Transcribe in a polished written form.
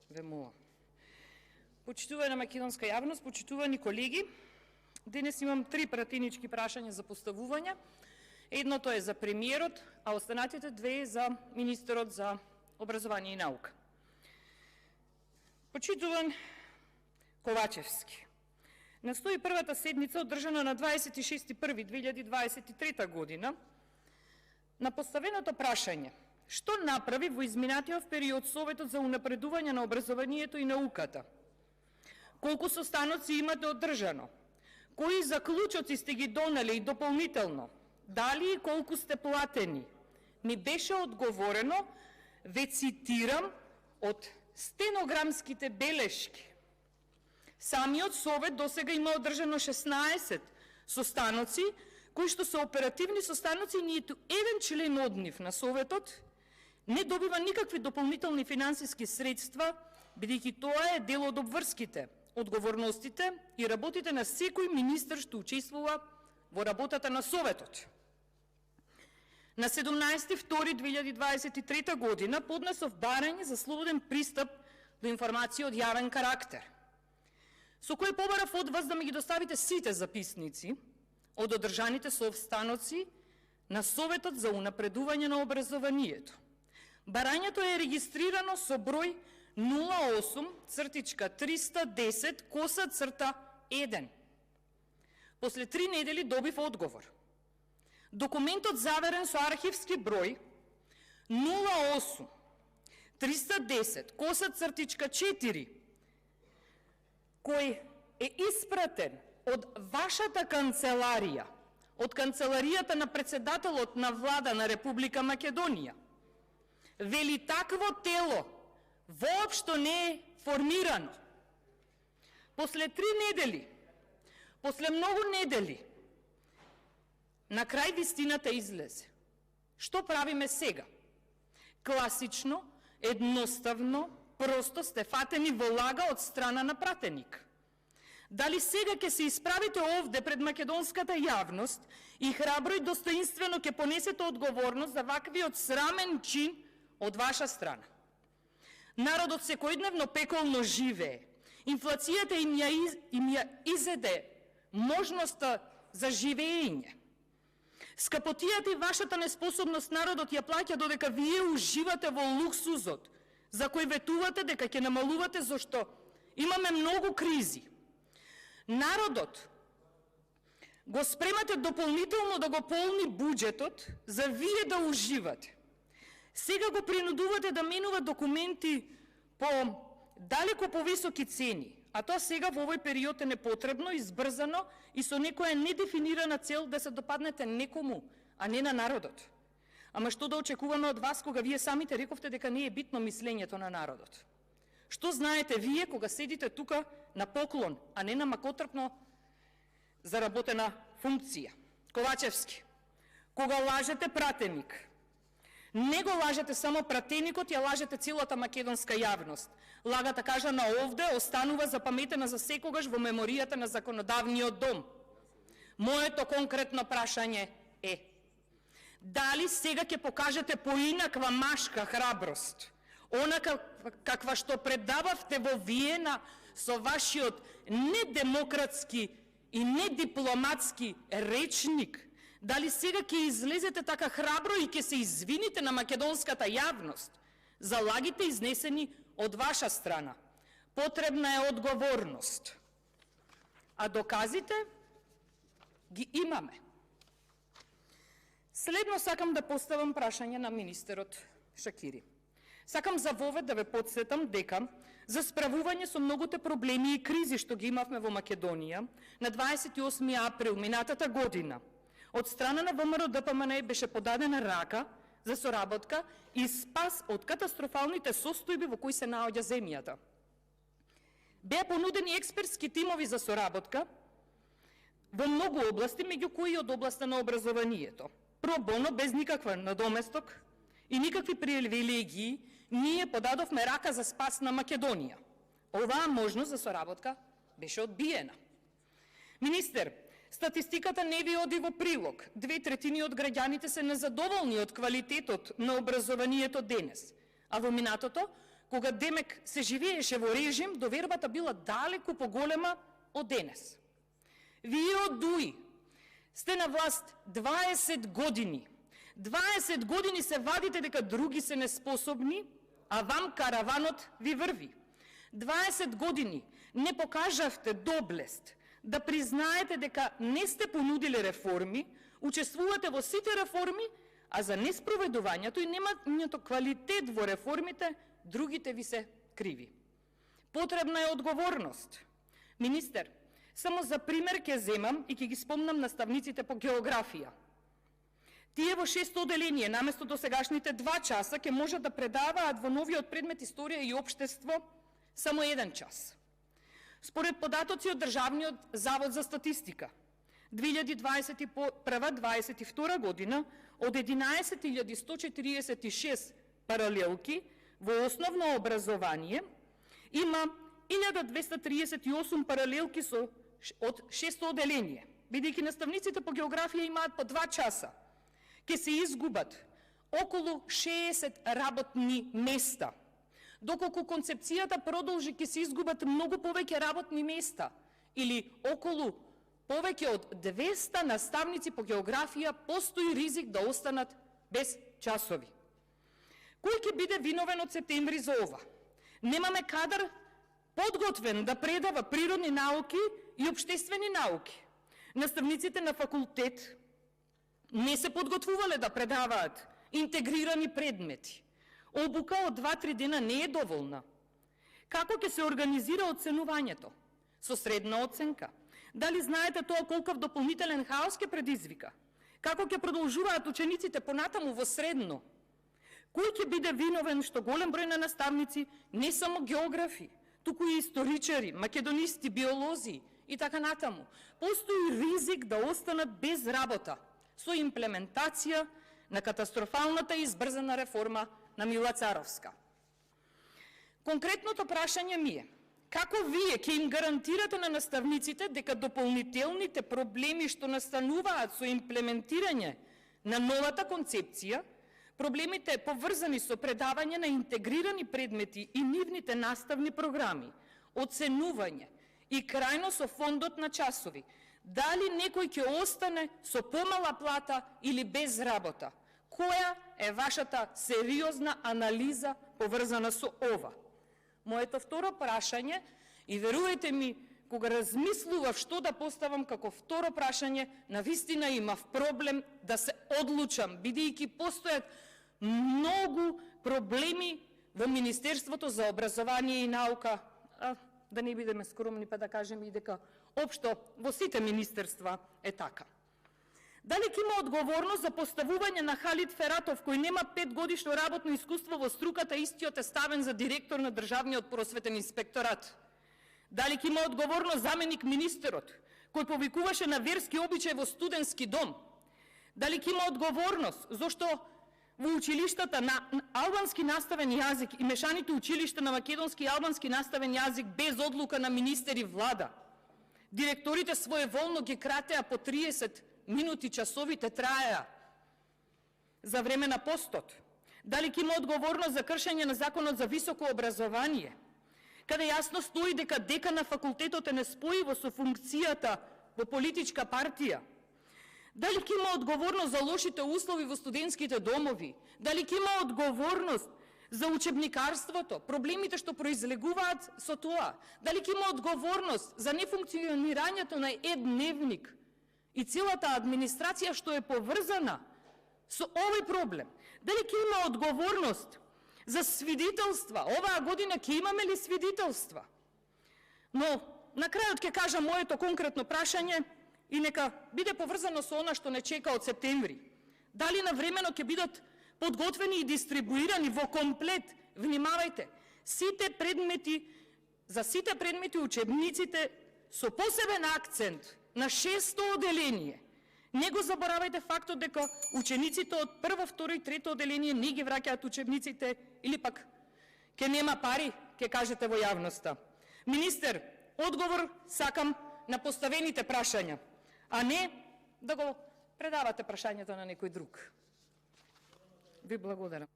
ВМО. Почитувана македонска јавност, почитувани колеги, денес имам 3 пратенички прашања за поставување. Едното е за премиерот, а останатите 2 за министерот за образование и наука. Почитуван Ковачевски, на 101-та седница одржана на 26.1.2023 година, на поставеното прашање што направи во изминатиот период Советот за унапредување на образованието и науката, колку состаноци имате одржано, кои заклучоци сте ги донели и дополнително, дали и колку сте платени, ми беше одговорено, ве цитирам од стенограмските белешки. Самиот Совет досега има одржано 16 состаноци, кои што се оперативни состаноци, ниту еден член од нив на Советот не добива никакви дополнителни финансиски средства, бидејќи тоа е дел од обврските, одговорностите и работите на секој министер што учествува во работата на Советот. На 17.2.2023 година поднесов барање за слободен пристап до информација од јавен карактер, со кој побарав од вас да ми ги доставите сите записници од одржаните состаноци на Советот за унапредување на образованието. Барањето е регистрирано со број 08-310-1. После 3 недели добив одговор. Документот заверен со архивски број 08-310-4, кој е испратен од вашата канцеларија, од канцеларијата на председателот на влада на Република Македонија, вели такво тело воопшто не е формирано. После 3 недели, после многу недели, на крај вистината излезе. Што правиме сега? Класично, едноставно, просто сте фатени во лага од страна на пратеник. Дали сега ќе се исправите овде пред македонската јавност и храбро и достоинствено ќе понесете одговорност за ваквиот срамен чин од ваша страна? Народот секојдневно пеколно живее. Инфлацијата им ја изеде можноста за живење. Скапотијата и вашата неспособност народот ја плаќа додека вие уживате во луксузот, за кој ветувате дека ќе намалувате зашто имаме многу кризи. Народот го спремате дополнително да го полни буџетот за вие да уживате. Сега го принудувате да менува документи по далеко повисоки цени, а тоа сега во овој период е непотребно, избрзано и со некоја недефинирана цел да се допаднете некому, а не на народот. Ама што да очекуваме од вас кога вие самите рековте дека не е битно мислењето на народот? Што знаете вие кога седите тука на поклон, а не на макотрпно заработена функција? Ковачевски, кога лажете пратеник, не го лажете само пратеникот, ја лажете целата македонска јавност. Лагата кажана овде останува запаметена за секогаш во меморијата на законодавниот дом. Моето конкретно прашање е: дали сега ќе покажете поинаква машка храброст, онака каква што предававте во Виена со вашиот недемократски и недипломатски речник? Дали сега ќе излезете така храбро и ќе се извините на македонската јавност за лагите изнесени од ваша страна? Потребна е одговорност. А доказите ги имаме. Следно сакам да поставам прашање на министерот Шакири. Сакам за вовед да ве подсетам дека за справување со многуте проблеми и кризи што ги имавме во Македонија, на 28 април минатата година од страна на ВМРО ДПМН беше подадена рака за соработка и спас од катастрофалните состојби во кои се наоѓа земјата. Беа понудени експертски тимови за соработка во многу области, меѓу кои од областа на образованието. Пробоно, без никаква надоместок и никакви привилегии, ние подадовме рака за спас на Македонија. Оваа можност за соработка беше одбиена. Министер, статистиката не ви оди во прилог. 2/3 од граѓаните се незадоволни од квалитетот на образованието денес. А во минатото, кога демек се живееше во режим, довербата била далеку поголема од денес. Вие од ДУИ сте на власт 20 години. 20 години се вадите дека други се неспособни, а вам караванот ви врви. 20 години не покажавте доблест да признаете дека не сте понудили реформи, учествувате во сите реформи, а за неспроведувањето и немањето квалитет во реформите, другите ви се криви. Потребна е одговорност. Министер, само за пример ќе земам и ќе ги спомнам наставниците по географија. Тие во 6 оделение, наместо досегашните 2 часа, ќе можат да предаваат во новиот предмет историја и општество само 1 час. Според податоци од Државниот завод за статистика, 2021-2022 година од 11.146 паралелки во основно образование има 1238 паралелки од 6 оделение. Бидејќи наставниците по географија имаат по 2 часа, ќе се изгубат околу 60 работни места. Доколку концепцијата продолжи, ќе се изгубат многу повеќе работни места, или околу повеќе од 200 наставници по географија постои ризик да останат без часови. Кој ќе биде виновен од септември за ова? Немаме кадар подготвен да предава природни науки и општествени науки. Наставниците на факултет не се подготвувале да предаваат интегрирани предмети. Обука од 2-3 дена не е доволна. Како ќе се организира оценувањето? Со средна оценка? Дали знаете тоа колков дополнителен хаос ќе предизвика? Како ќе продолжуваат учениците понатаму во средно? Кој ќе биде виновен што голем број на наставници, не само географи, туку и историчари, македонисти, биолози и така натаму, постои ризик да останат без работа со имплементација на катастрофалната и избрзана реформа на Мила Царовска. Конкретното прашање ми е: како вие ќе им гарантирате на наставниците дека дополнителните проблеми што настануваат со имплементирање на новата концепција, проблемите поврзани со предавање на интегрирани предмети и нивните наставни програми, оценување и крајно со фондот на часови, дали некој ќе остане со помала плата или без работа? Која е вашата сериозна анализа поврзана со ова? Моето второ прашање, и верувајте ми, кога размислував што да поставам како второ прашање, навистина имав проблем да се одлучам, бидејќи постојат многу проблеми во Министерството за образование и наука, да не бидеме скромни па да кажеме и дека општо во сите министерства е така. Дали ќе има одговорност за поставување на Халид Фератов, кој нема 5 годишно работно искуство во струката, истиот е ставен за директор на Државниот просветен инспекторат? Дали ќе има одговорност заменик министерот, кој повикуваше на верски обичај во студентски дом? Дали ќе има одговорност зошто во училиштата на албански наставен јазик и мешаните училишта на македонски и албански наставен јазик без одлука на министер и влада? Директорите своеволно ги кратеа по 30 минути, часовите траеа за време на постот. Дали ќе има одговорност за кршење на Законот за високо образование, каде јасно стои дека дека на факултетот е неспојиво со функцијата во политичка партија? Дали ќе има одговорност за лошите услови во студентските домови? Дали ќе има одговорност за учебникарството, проблемите што произлегуваат со тоа? Дали ќе има одговорност за нефункционирањето на е-дневник и целата администрација што е поврзана со овој проблем? Дали ќе има одговорност за свидетелства? Оваа година ќе имаме ли свидетелства? Но на крајот ќе кажам моето конкретно прашање и нека биде поврзано со она што не чека од септември. Дали навремено ќе бидат подготвени и дистрибуирани во комплет, внимавајте, сите предмети, за сите предмети учебниците со посебен акцент на 6-то оделение. Не го заборавајте фактот дека учениците од 1-во, 2-ро и 3-то оделение не ги враќаат учебниците или пак ке нема пари, ке кажете во јавноста. Министер, одговор сакам на поставените прашања, а не да го предавате прашањето на некој друг. Ви благодарам.